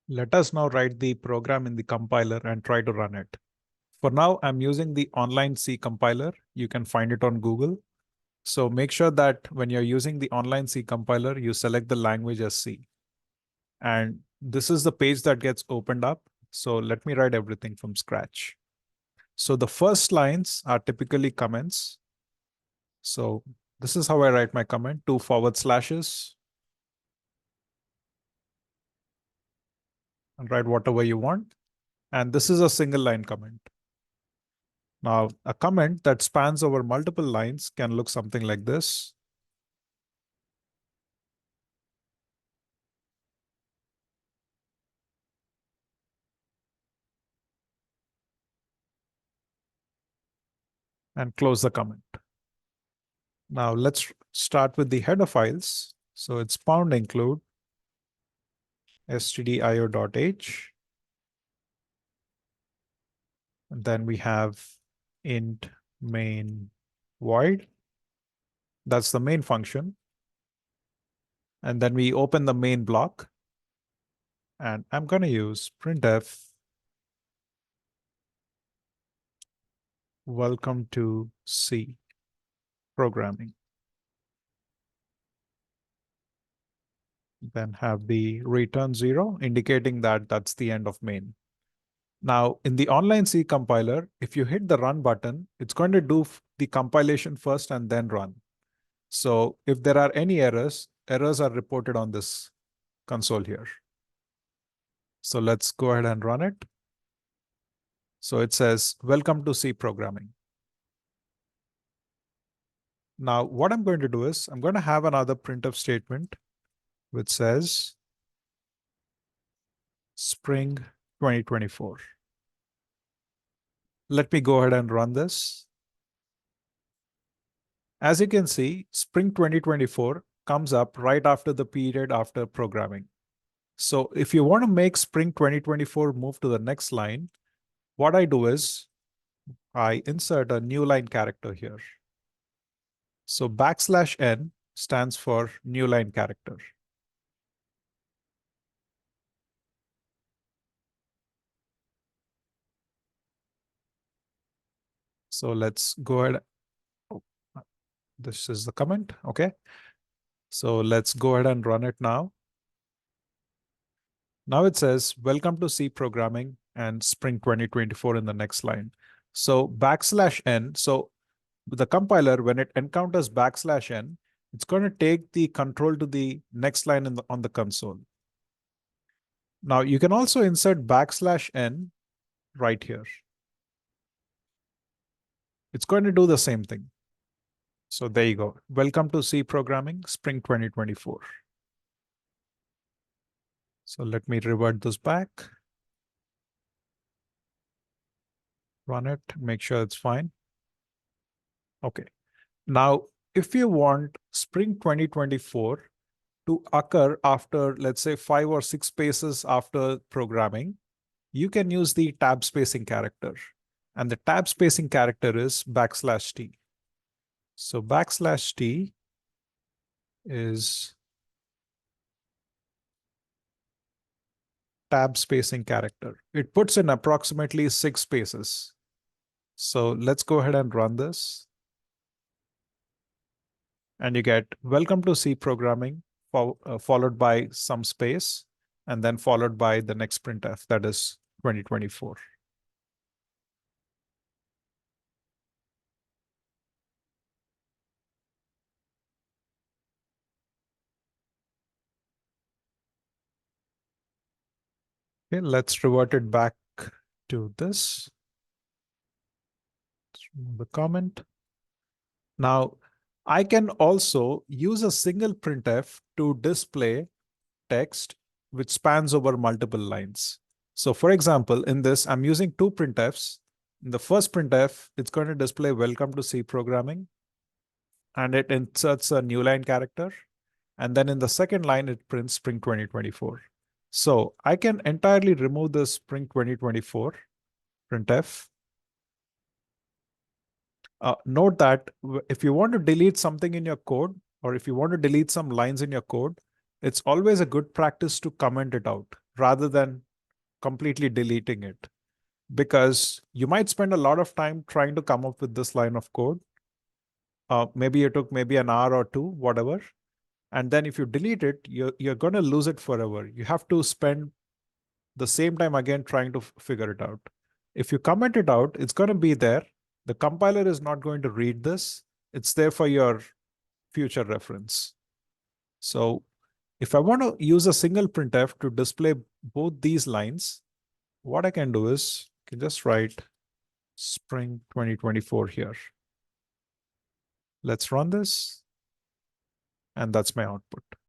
Let us now write the program in the compiler and try to run it. For now, I'm using the online C compiler. You can find it on Google. So make sure that when you're using the online C compiler, you select the language as C. And this is the page that gets opened up. So let me write everything from scratch. So the first lines are typically comments. So this is how I write my comment, 2// and write whatever you want. And this is a single line comment. Now, a comment that spans over multiple lines can look something like this. And close the comment. Now let's start with the header files. So it's pound include stdio.h. And then we have int main void. That's the main function. And then we open the main block. And I'm going to use printf welcome to C programming. Then have the return 0, indicating that that's the end of main. Now, in the online C compiler, if you hit the run button, it's going to do the compilation first and then run. So if there are any errors are reported on this console here. So let's go ahead and run it. So it says, welcome to C programming. Now, what I'm going to do is I'm going to have another printf statement which says spring 2024. Let me go ahead and run this. As you can see, spring 2024 comes up right after the period after programming. So if you want to make spring 2024 move to the next line, what I do is I insert a new line character here. So \n stands for new line character. So let's go ahead. Oh, this is the comment. Okay. So let's go ahead and run it now. Now it says, welcome to C programming and spring 2024 in the next line. So \n. So the compiler, when it encounters \n, it's going to take the control to the next line on the console. Now you can also insert \n right here. It's going to do the same thing. So there you go. Welcome to C programming, spring 2024. So let me revert this back. Run it, make sure it's fine. Okay. Now, if you want spring 2024 to occur after, let's say, 5 or 6 spaces after programming, you can use the tab spacing character. And the tab spacing character is \t. So \t is tab spacing character. It puts in approximately 6 spaces. So let's go ahead and run this. And you get welcome to C programming, followed by some space, and then followed by the next printf, that is 2024. Okay, let's revert it back to this. Let's remove the comment. Now, I can also use a single printf to display text which spans over multiple lines. So for example, in this, I'm using 2 printfs. In the first printf, it's going to display welcome to C programming, and it inserts a new line character. And then in the second line, it prints spring 2024. So I can entirely remove the spring 2024 printf. Note that if you want to delete something in your code, or if you want to delete some lines in your code, it's always a good practice to comment it out rather than completely deleting it, because you might spend a lot of time trying to come up with this line of code. Maybe it took maybe an hour or two, whatever. And then if you delete it, you're going to lose it forever. You have to spend the same time again trying to figure it out. If you comment it out, it's going to be there. The compiler is not going to read this. It's there for your future reference. So if I want to use a single printf to display both these lines, what I can do is I can just write spring 2024 here. Let's run this. And that's my output.